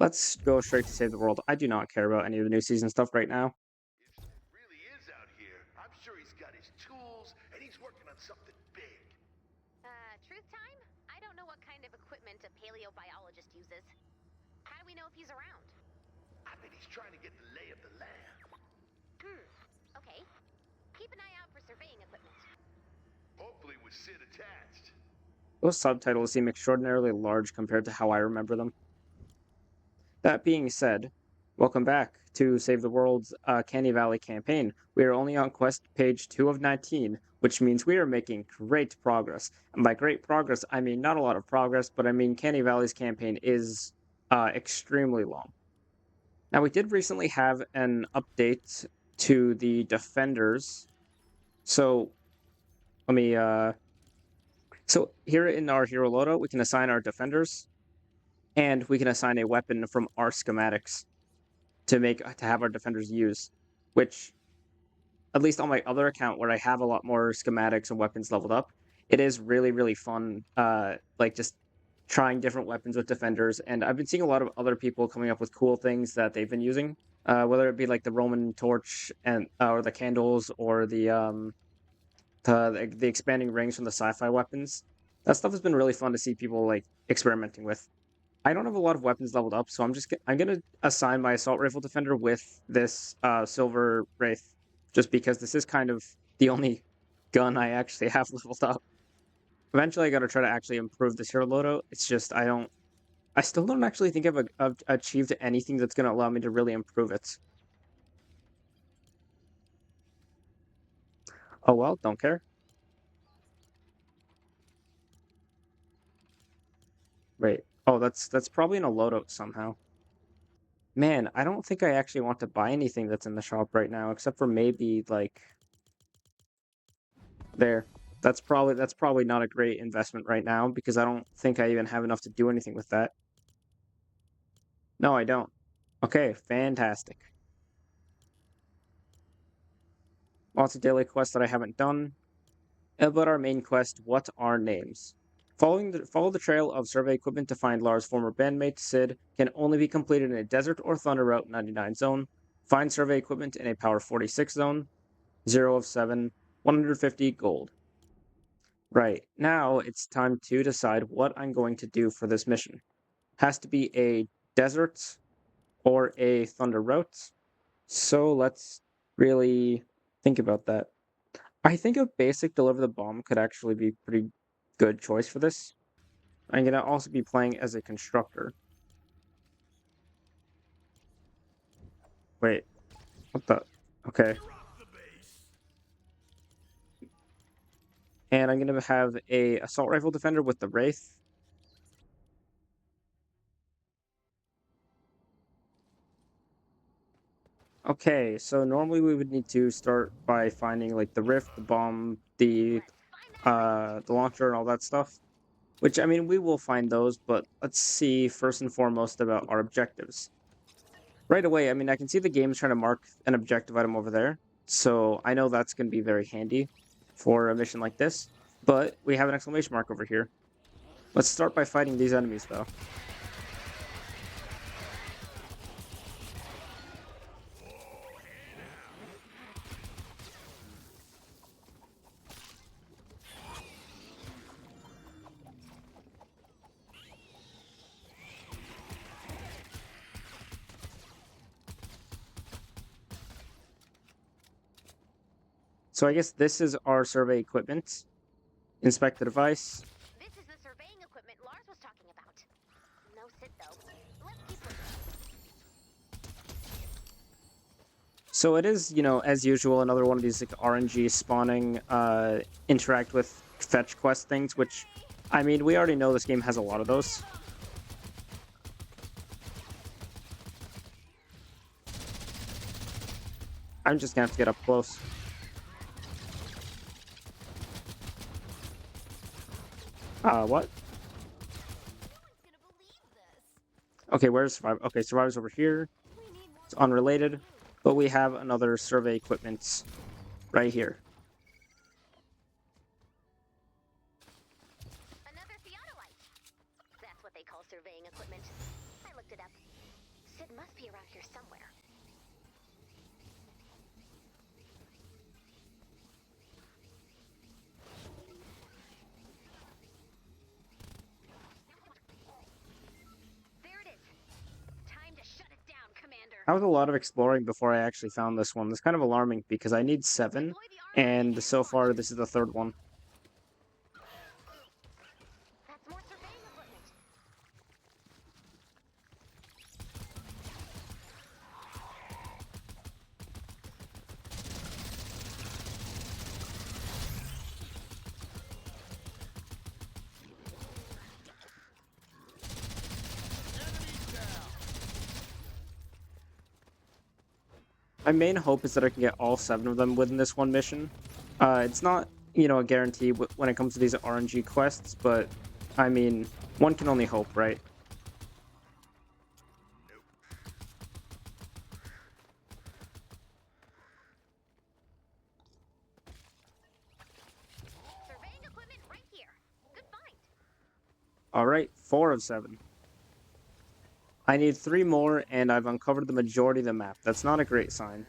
Let's go straight to save the world. I do not care about any of the new season stuff right now. If Sid really is out here, I'm sure he's got his tools and he's working on something big. Truth time? I don't know what kind of equipment a paleobiologist uses. How do we know if he's around? I bet he's trying to get the lay of the land. Okay. Keep an eye out for surveying equipment. Hopefully with Sid attached. Those subtitles seem extraordinarily large compared to how I remember them. That being said, welcome back to Save the World's Canny Valley campaign. We are only on quest page 2 of 19, which means we are making great progress. And by great progress, I mean not a lot of progress, but I mean Canny Valley's campaign is extremely long. Now, we did recently have an update to the defenders. So, let me, so here in our Hero Loadout, we can assign our defenders, and we can assign a weapon from our schematics to have our defenders use, which, at least on my other account where I have a lot more schematics and weapons leveled up, it is really, really fun, like just trying different weapons with defenders. And I've been seeing a lot of other people coming up with cool things that they've been using, whether it be like the Roman torch and or the candles or the expanding rings from the sci-fi weapons. That stuff has been really fun to see people like experimenting with. I don't have a lot of weapons leveled up, so I'm gonna assign my assault rifle defender with this silver wraith, just because this is kind of the only gun I actually have leveled up. Eventually, I gotta try to actually improve this hero loadout. It's just I still don't actually think I've achieved anything that's gonna allow me to really improve it. Oh well, don't care. Wait. Oh, that's probably in a loadout somehow. Man, I don't think I actually want to buy anything that's in the shop right now, except for maybe like there. That's probably not a great investment right now because I don't think I even have enough to do anything with that. No, I don't. Okay, fantastic. Lots of daily quests that I haven't done. About our main quest, what are names? Follow the trail of survey equipment to find Lara's former bandmate, Sid, can only be completed in a desert or thunder route 99 zone. Find survey equipment in a power 46 zone. 0 of 7, 150 gold. Right, now it's time to decide what I'm going to do for this mission. Has to be a desert or a thunder route. So let's really think about that. I think a basic deliver the bomb could actually be a pretty good choice for this. I'm gonna also be playing as a constructor. Wait, what the? Okay. And I'm gonna have a assault rifle defender with the Wraith. Okay, so normally we would need to start by finding like the rift, the bomb, the launcher and all that stuff. Which I mean we will find those, but let's see first and foremost about our objectives. Right away, I mean I can see the game's trying to mark an objective item over there. So I know that's gonna be very handy for a mission like this. But we have an exclamation mark over here. Let's start by fighting these enemies though. So I guess this is our survey equipment. Inspect the device. This is the surveying equipment Lars was talking about. No Sid, though. Let's keep looking. So it is, you know, as usual, another one of these like RNG spawning interact with fetch quest things, which I mean we already know this game has a lot of those. I'm just gonna have to get up close. What? Okay, where's Survivor? Okay, Survivor's over here. It's unrelated, but we have another survey equipment right here. Another theodolite. That's what they call surveying equipment. I looked it up. It must be around here somewhere. There it is. Time to shut it down, Commander. I was a lot of exploring before I actually found this one. It's kind of alarming because I need 7, Deploy the armor and so far this is the 3rd one. That's more surveying equipment. My main hope is that I can get all 7 of them within this one mission. It's not, a guarantee when it comes to these RNG quests, but, I mean, one can only hope, right? Surveying equipment right here. Good find. Alright, 4 of 7. I need 3 more, and I've uncovered the majority of the map. That's not a great sign.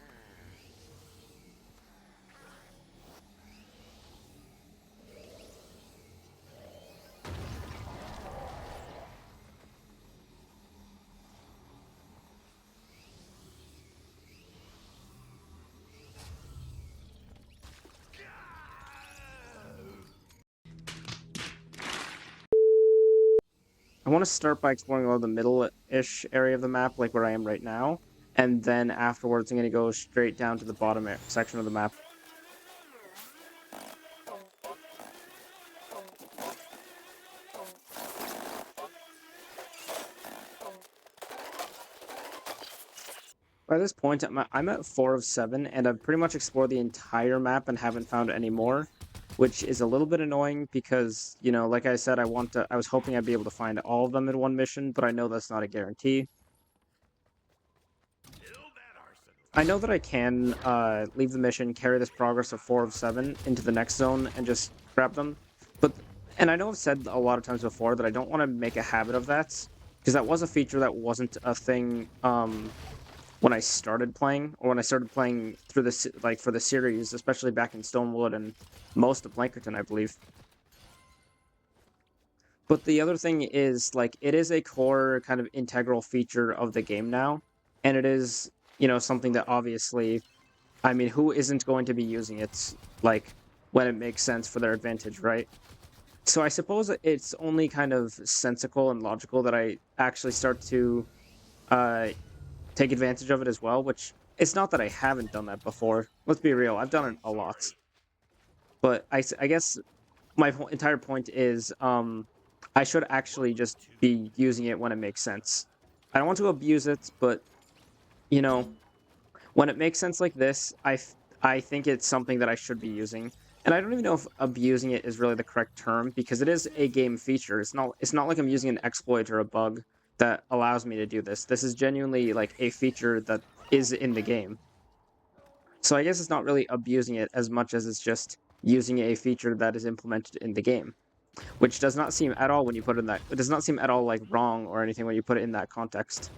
I want to start by exploring all the middle-ish area of the map, like where I am right now, and then afterwards I'm going to go straight down to the bottom section of the map. By this point, I'm at 4 of 7, and I've pretty much explored the entire map and haven't found any more, which is a little bit annoying because, like I said, I was hoping I'd be able to find all of them in one mission, but I know that's not a guarantee. I know that I can leave the mission, carry this progress of 4 of 7 into the next zone, and just grab them, and I know I've said a lot of times before that I don't want to make a habit of that, because that was a feature that wasn't a thing, when I started playing, or when I started playing through this, like, for the series, especially back in Stonewood and most of Blankerton, I believe. But the other thing is, like, it is a core kind of integral feature of the game now, and it is, something that obviously, I mean, who isn't going to be using it, like, when it makes sense for their advantage, right? So I suppose it's only kind of sensical and logical that I actually start to, take advantage of it as well, which it's not that I haven't done that before. Let's be real, I've done it a lot. But I guess my entire point is I should actually just be using it when it makes sense. I don't want to abuse it, but, when it makes sense like this, I think it's something that I should be using. And I don't even know if abusing it is really the correct term, because it is a game feature. It's not like I'm using an exploit or a bug that allows me to do this. This is genuinely like a feature that is in the game. So I guess it's not really abusing it as much as it's just using a feature that is implemented in the game, which does not seem at all when you put it in that. It does not seem at all like wrong or anything when you put it in that context.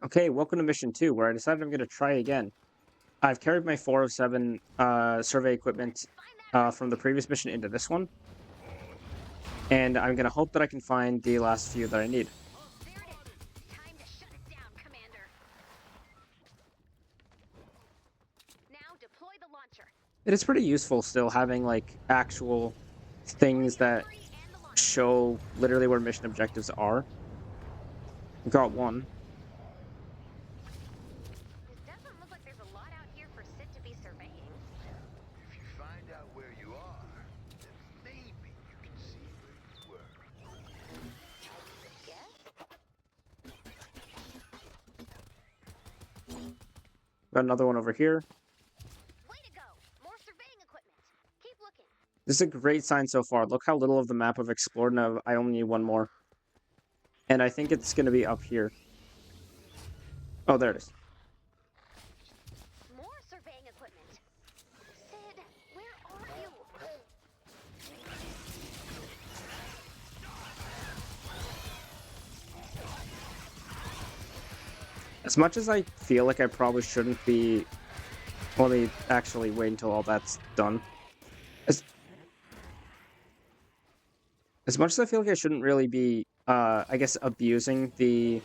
Okay, welcome to mission 2, where I decided I'm going to try again. I've carried my 4 of 7 survey equipment from the previous mission into this one, and I'm going to hope that I can find the last few that I need. There it is. Time to shut it down, Commander. Now deploy the launcher. It is pretty useful still having, like, actual things that show literally where mission objectives are. Got one. It doesn't look like there's a lot out here for Sid to be surveying. If you find out where you are, then maybe you can see where you were. Yes? Got another one over here. Way to go! More surveying equipment. Keep looking. This is a great sign so far. Look how little of the map I've explored, and I only need one more. And I think it's going to be up here. Oh, there it is. More surveying equipment. Sid, where are you? As much as I feel like I probably shouldn't be... Let me actually wait until all that's done. As much as I feel like I shouldn't really be, I guess, abusing the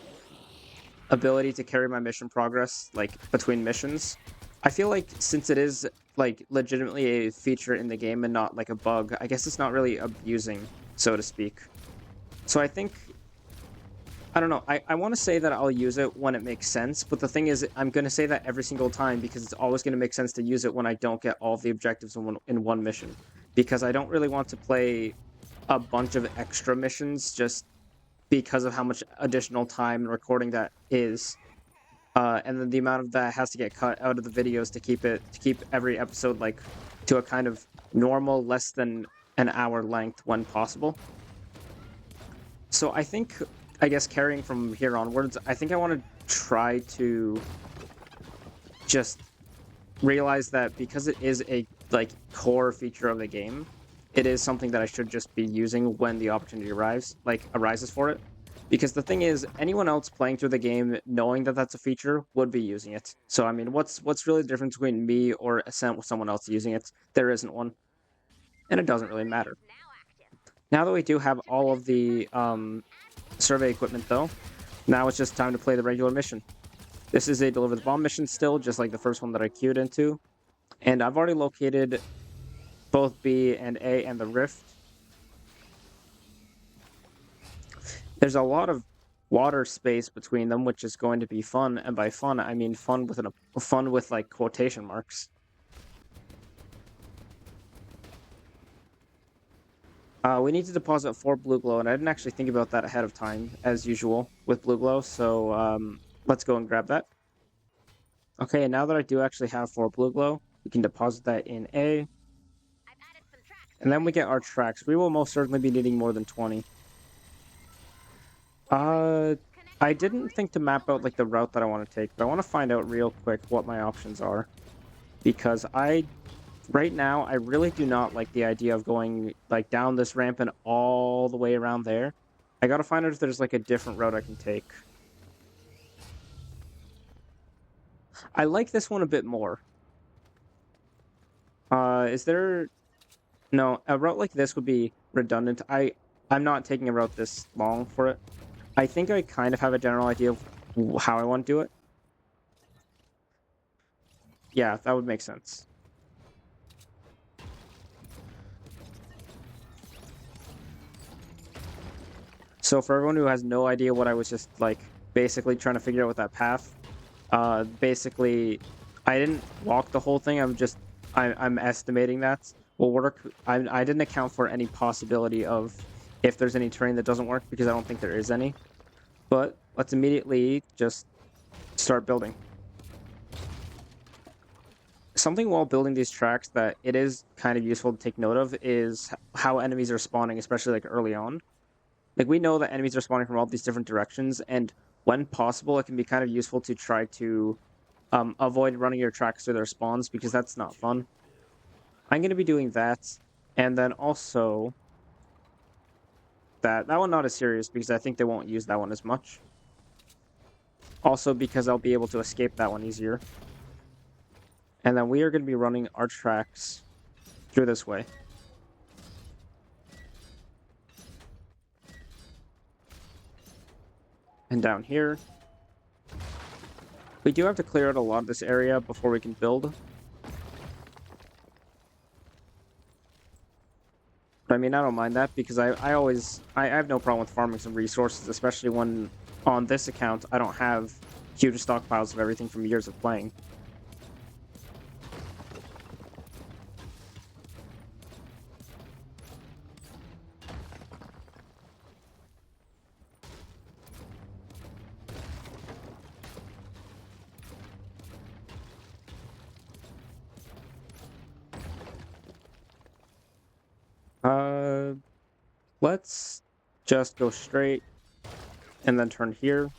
ability to carry my mission progress, like, between missions, I feel like since it is, like, legitimately a feature in the game and not, like, a bug, I guess it's not really abusing, so to speak. So I think... I don't know, I want to say that I'll use it when it makes sense, but the thing is, I'm going to say that every single time because it's always going to make sense to use it when I don't get all of the objectives in one mission. Because I don't really want to play a bunch of extra missions just because of how much additional time and recording that is, and then the amount of that has to get cut out of the videos to keep every episode like to a kind of normal, less than an hour length when possible. So I think, I guess carrying from here onwards, I think I want to try to just realize that because it is a like core feature of the game, it is something that I should just be using when the opportunity arises for it. Because the thing is, anyone else playing through the game knowing that that's a feature would be using it. So I mean, what's really the difference between me or someone else using it? There isn't one, and it doesn't really matter. Now that we do have all of the survey equipment, though, now it's just time to play the regular mission. This is a deliver the bomb mission still, just like the first one that I queued into. And I've already located both B and A and the Rift. There's a lot of water space between them, which is going to be fun. And by fun, I mean fun with like quotation marks. We need to deposit 4 blue glow, and I didn't actually think about that ahead of time, as usual with blue glow. So let's go and grab that. Okay, and now that I do actually have 4 blue glow, we can deposit that in A. And then we get our tracks. We will most certainly be needing more than 20. I didn't think to map out like the route that I want to take, but I want to find out real quick what my options are. Because right now, I really do not like the idea of going like down this ramp and all the way around there. I gotta find out if there's like a different route I can take. I like this one a bit more. Is there... No, a route like this would be redundant. I'm not taking a route this long for it. I think I kind of have a general idea of how I want to do it. Yeah, that would make sense. So for everyone who has no idea what I was just like basically trying to figure out with that path, basically I didn't walk the whole thing. I'm estimating that will work. I didn't account for any possibility of if there's any terrain that doesn't work because I don't think there is any. But let's immediately just start building. Something while building these tracks that it is kind of useful to take note of is how enemies are spawning, especially like early on. Like we know that enemies are spawning from all these different directions, and when possible, it can be kind of useful to try to avoid running your tracks through their spawns because that's not fun. I'm going to be doing that, and then also that one not as serious because I think they won't use that one as much. Also because I'll be able to escape that one easier. And then we are going to be running our tracks through this way. And down here. We do have to clear out a lot of this area before we can build. But I mean, I don't mind that because I have no problem with farming some resources, especially when on this account I don't have huge stockpiles of everything from years of playing. Let's just go straight and then turn here.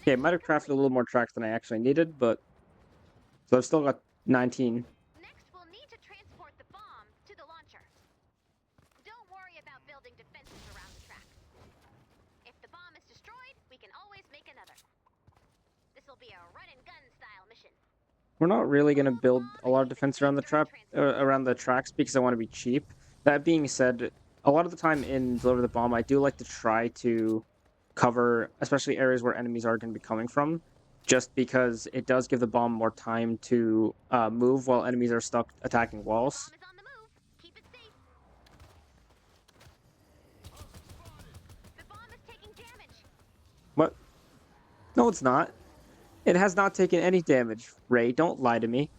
Okay, I might have crafted a little more tracks than I actually needed, but... So I've still got 19. Next, we'll need to transport the bomb to the launcher. Don't worry about building defenses around the track. If the bomb is destroyed, we can always make another. This will be a run-and-gun style mission. We're not really going to build a lot of defense around the around the tracks because I want to be cheap. That being said, a lot of the time in Deliver the Bomb, I do like to try to cover, especially areas where enemies are going to be coming from, just because it does give the bomb more time to move while enemies are stuck attacking walls. Bomb is on the move. Keep it safe. The bomb is taking damage. What? No, it's not. It has not taken any damage, Ray. Don't lie to me.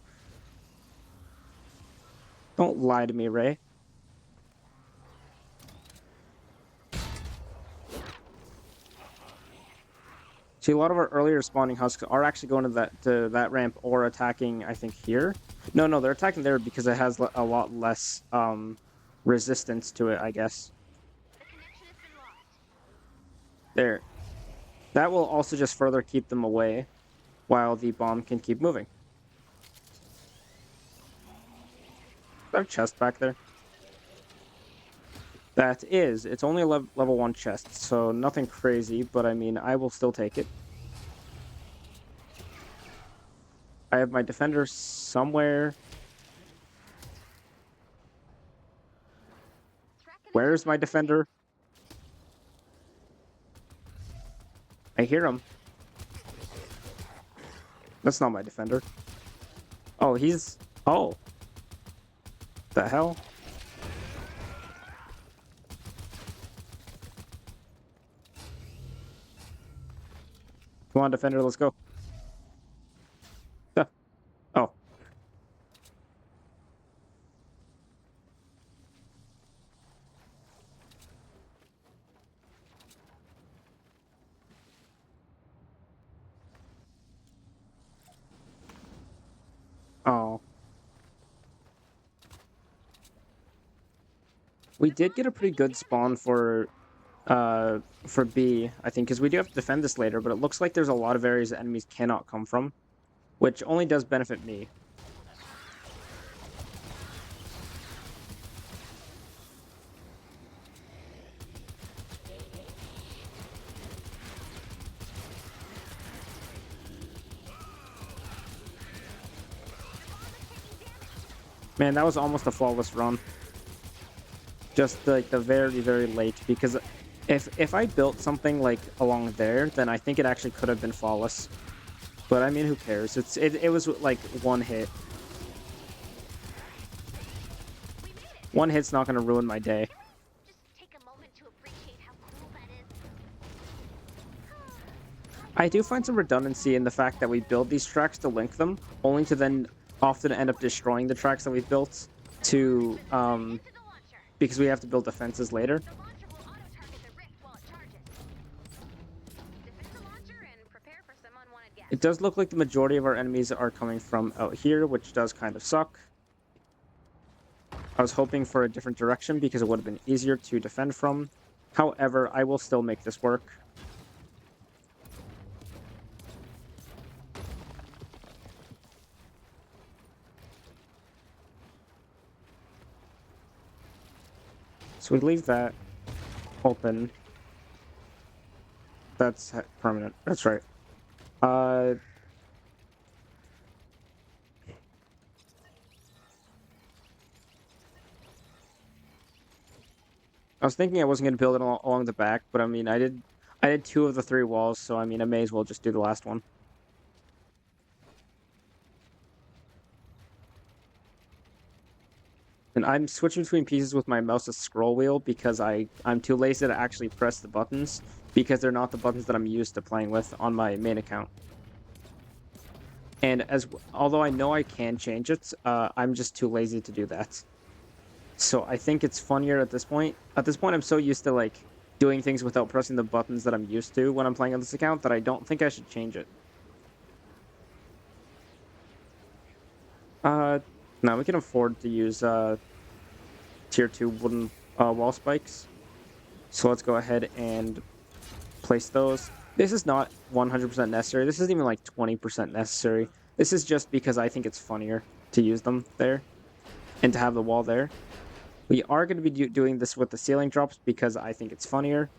Don't lie to me, Ray. See, a lot of our earlier spawning husks are actually going to that ramp or attacking, I think, here. No, they're attacking there because it has a lot less resistance to it, I guess. The connection has been lost. There. That will also just further keep them away while the bomb can keep moving. Is there a chest back there? That is. It's only a level 1 chest, so nothing crazy, but I mean, I will still take it. I have my defender somewhere. Where's my defender? I hear him. That's not my defender. Oh, he's... Oh. The hell? Come on, defender, let's go. Oh. Oh. We did get a pretty good spawn for B, I think, because we do have to defend this later, but it looks like there's a lot of areas that enemies cannot come from, which only does benefit me. Man, that was almost a flawless run. Just like the very, very late, because if I built something like along there, then I think it actually could have been flawless. But I mean, who cares? It was like one hit. One hit's not going to ruin my day. Just take a moment to appreciate how cool that is. I do find some redundancy in the fact that we build these tracks to link them, only to then often end up destroying the tracks that we've built to because we have to build defenses later. The launcher will auto-target the rift while it charges. Defend the launcher and prepare for some unwanted gas. It does look like the majority of our enemies are coming from out here, which does kind of suck. I was hoping for a different direction because it would have been easier to defend from. However, I will still make this work. So we leave that open. That's permanent. That's right. I was thinking I wasn't going to build it along the back, but I mean, I did 2 of the 3 walls, so I mean, I may as well just do the last one. And I'm switching between pieces with my mouse's scroll wheel because I'm too lazy to actually press the buttons because they're not the buttons that I'm used to playing with on my main account. And although I know I can change it, I'm just too lazy to do that. So I think it's funnier at this point. At this point, I'm so used to like doing things without pressing the buttons that I'm used to when I'm playing on this account that I don't think I should change it. No, we can afford to use tier 2 wooden wall spikes. So let's go ahead and place those. This is not 100% necessary. This isn't even like 20% necessary. This is just because I think it's funnier to use them there and to have the wall there. We are going to be doing this with the ceiling drops because I think it's funnier.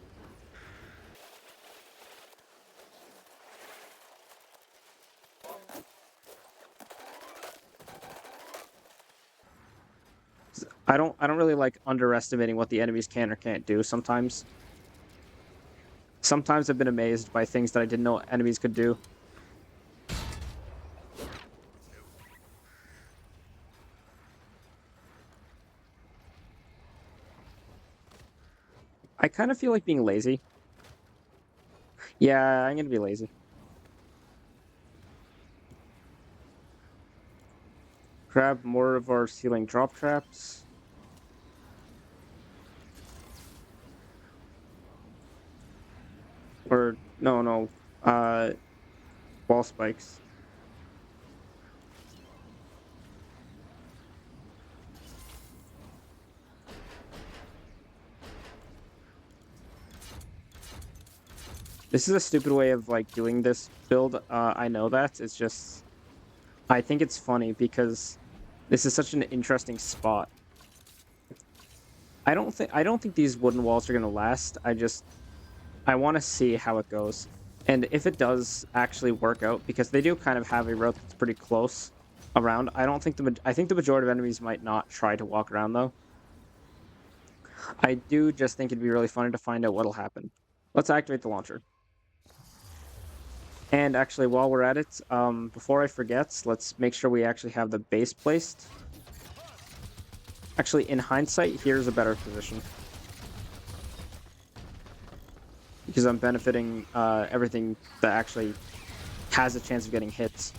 I don't really like underestimating what the enemies can or can't do sometimes. Sometimes I've been amazed by things that I didn't know enemies could do. I kind of feel like being lazy. Yeah, I'm gonna be lazy. Grab more of our ceiling drop traps. Or, no, wall spikes. This is a stupid way of, like, doing this build. I know that. It's just... I think it's funny because this is such an interesting spot. I don't think these wooden walls are gonna last. I want to see how it goes. And if it does actually work out, because they do kind of have a route that's pretty close around, I think the majority of enemies might not try to walk around though. I do just think it'd be really funny to find out what'll happen. Let's activate the launcher. And actually, while we're at it, before I forget, let's make sure we actually have the base placed. Actually, in hindsight, here's a better position. Because I'm benefiting everything that actually has a chance of getting hits.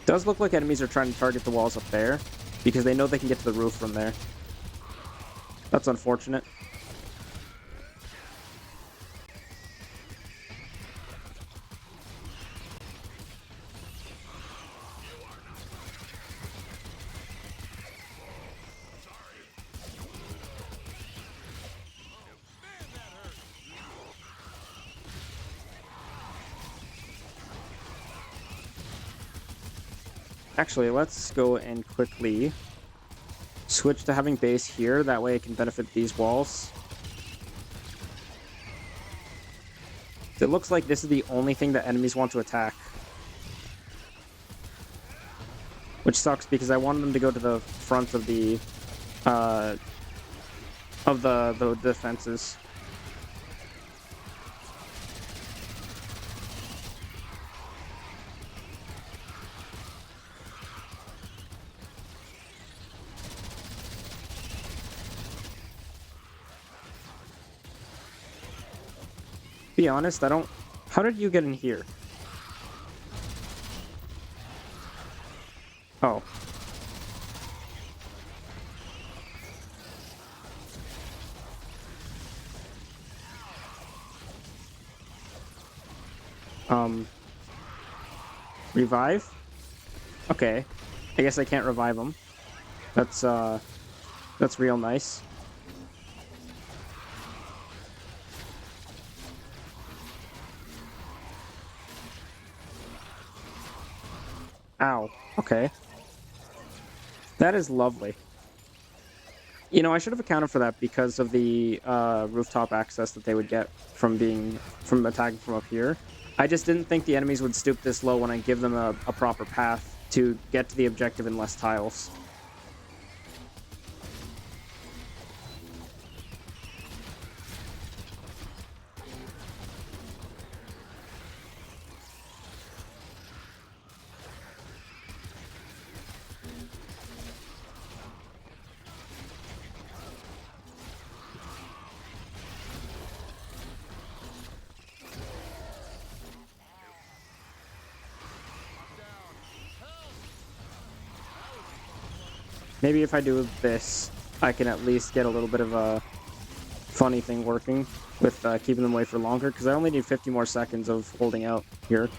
Does look like enemies are trying to target the walls up there, because they know they can get to the roof from there. That's unfortunate. Actually, let's go and quickly switch to having base here. That way it can benefit these walls. It looks like this is the only thing that enemies want to attack. Which sucks because I wanted them to go to the front of the defenses. Be honest, I don't... How did you get in here? Oh. Revive? Okay. I guess I can't revive them. That's real nice. Ow. Okay. That is lovely. You know, I should have accounted for that because of the rooftop access that they would get from attacking from up here. I just didn't think the enemies would stoop this low when I give them a proper path to get to the objective in less tiles. Maybe if I do this, I can at least get a little bit of a funny thing working with keeping them away for longer, because I only need 50 more seconds of holding out here.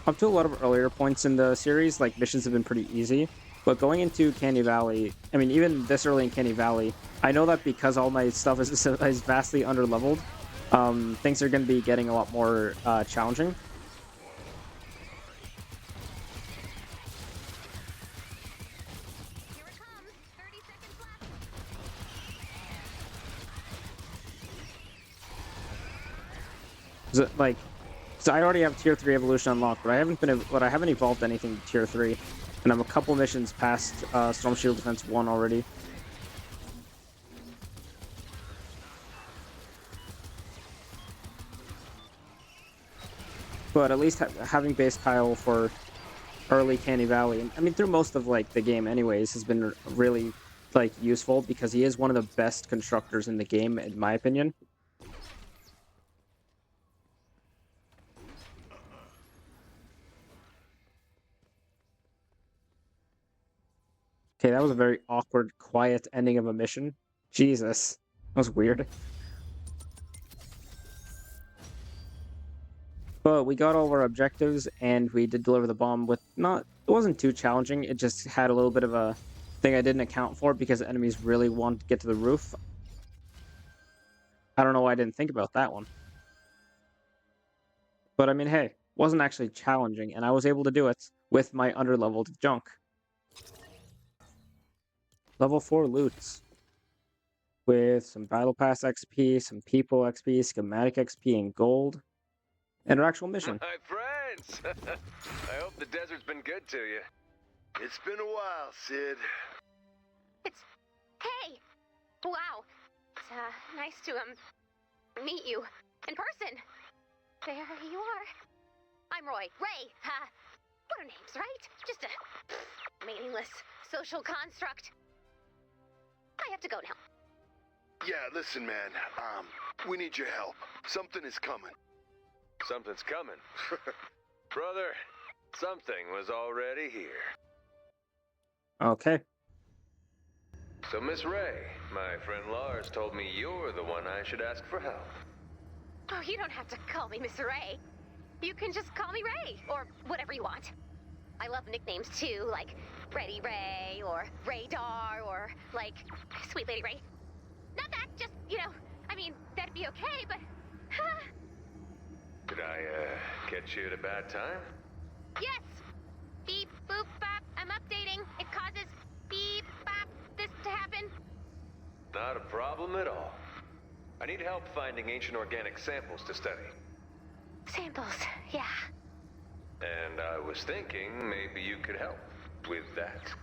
Up to a lot of earlier points in the series, like, missions have been pretty easy. But going into Candy Valley, I mean, even this early in Candy Valley, I know that because all my stuff is vastly underleveled, things are going to be getting a lot more challenging. Here it comes. 30 seconds left. So I already have Tier 3 evolution unlocked, but I haven't evolved anything to Tier 3, and I'm a couple missions past Storm Shield Defense 1 already. But at least having base Kyle for early Candy Valley, and I mean through most of like the game anyways, has been really like useful because he is one of the best constructors in the game in my opinion. Okay, that was a very awkward, quiet ending of a mission. Jesus, that was weird. But we got all of our objectives, and we did deliver the bomb with not... It wasn't too challenging, it just had a little bit of a thing I didn't account for because the enemies really want to get to the roof. I don't know why I didn't think about that one. But I mean, hey, wasn't actually challenging, and I was able to do it with my underleveled junk. Level 4 loots. With some Battle Pass XP, some People XP, Schematic XP, and gold. And our actual mission. My friends! I hope the desert's been good to you. It's been a while, Sid. Hey! Wow. It's nice to meet you in person. There you are. I'm Roy. Ray. What are names, right? Just a meaningless social construct. I have to go now. Yeah, listen, man. We need your help. Something is coming. Something's coming. Brother, something was already here. Okay. So, Miss Ray, my friend Lars told me you're the one I should ask for help. Oh, you don't have to call me Miss Ray. You can just call me Ray, or whatever you want. I love nicknames too, like Ready Ray, or Radar, or like Sweet Lady Ray. Not that, just, I mean, that'd be okay, but... Did I, catch you at a bad time? Yes! Beep, boop, bop, I'm updating. It causes beep, bop, this to happen. Not a problem at all. I need help finding ancient organic samples to study. Samples, yeah. And I was thinking maybe you could help with that.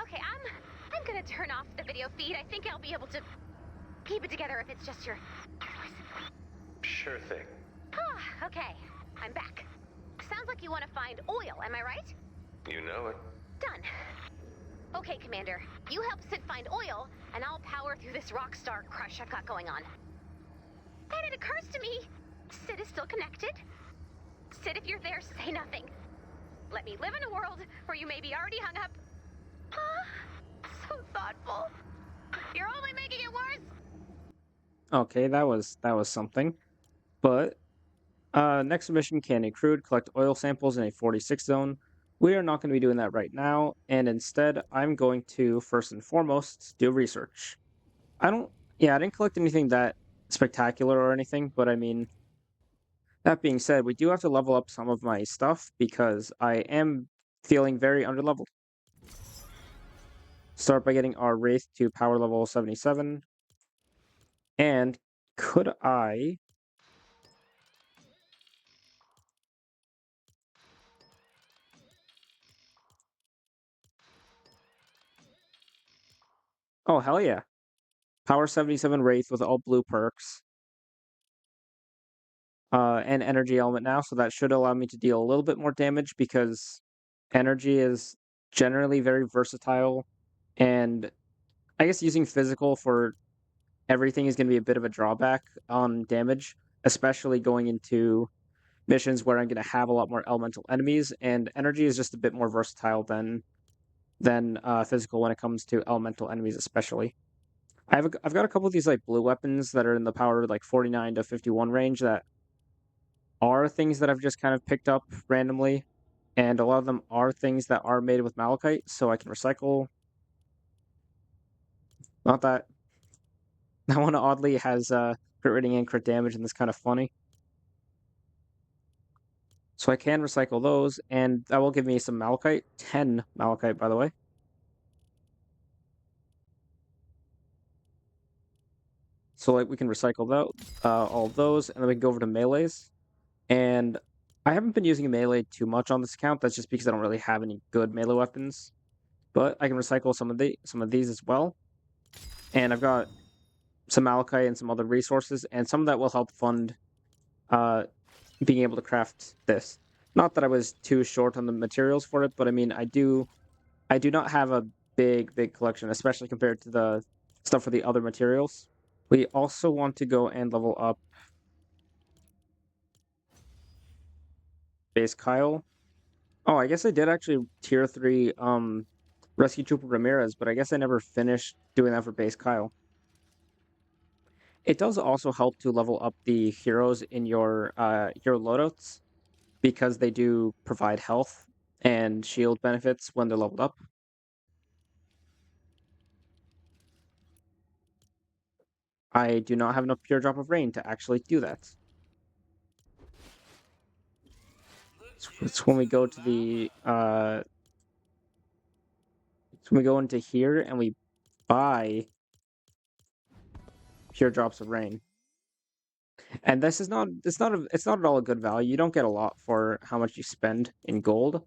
Okay, I'm gonna turn off the video feed. I think I'll be able to keep it together if it's just your voice. Sure thing. Okay, I'm back. Sounds like you want to find oil, am I right? You know it. Done. Okay, Commander. You help Sid find oil, and I'll power through this rock star crush I've got going on. Then it occurs to me, Sid is still connected. Sid, if you're there, say nothing. Let me live in a world where you may be already hung up. So thoughtful. You're only making it worse. Okay, that was something. But next mission, Candy Crude, collect oil samples in a 46 zone. We are not going to be doing that right now, and instead I'm going to, first and foremost, do research. I didn't collect anything that spectacular or anything, but I mean, that being said, we do have to level up some of my stuff because I am feeling very underleveled. Start by getting our Wraith to power level 77. And could I... Oh, hell yeah. Power 77 Wraith with all blue perks. And energy element now, so that should allow me to deal a little bit more damage because energy is generally very versatile, and I guess using physical for everything is going to be a bit of a drawback on damage, especially going into missions where I'm going to have a lot more elemental enemies, and energy is just a bit more versatile than physical when it comes to elemental enemies, especially. I've got a couple of these like blue weapons that are in the power like 49 to 51 range that are things that I've just kind of picked up randomly, And a lot of them are things that are made with malachite, so I can recycle. Not that. That one oddly has crit rating and crit damage, and that's kind of funny. So I can recycle those, and that will give me some malachite. 10 malachite, by the way. So like we can recycle all of those, and then we can go over to melees. And I haven't been using melee too much on this account. That's just because I don't really have any good melee weapons. But I can recycle some of these as well. And I've got some malachite and some other resources, and some of that will help fund being able to craft this. Not that I was too short on the materials for it, but I mean I do not have a big collection, especially compared to the stuff for the other materials. We also want to go and level up base Kyle. Oh, I guess I did actually tier 3 Rescue Trooper Ramirez, but I guess I never finished doing that for base Kyle. It does also help to level up the heroes in your hero loadouts because they do provide health and shield benefits when they're leveled up. I do not have enough pure drop of rain to actually do that. It's when we go to the it's when we go into here and we buy pure drops of rain. And this is not it's not at all a good value. You don't get a lot for how much you spend in gold.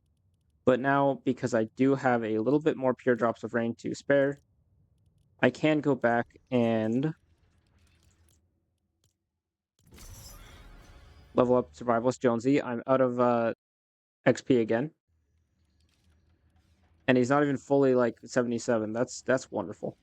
But now, because I do have a little bit more pure drops of rain to spare, I can go back and level up Survivalist Jonesy. I'm out of XP again. And he's not even fully like 77. That's wonderful.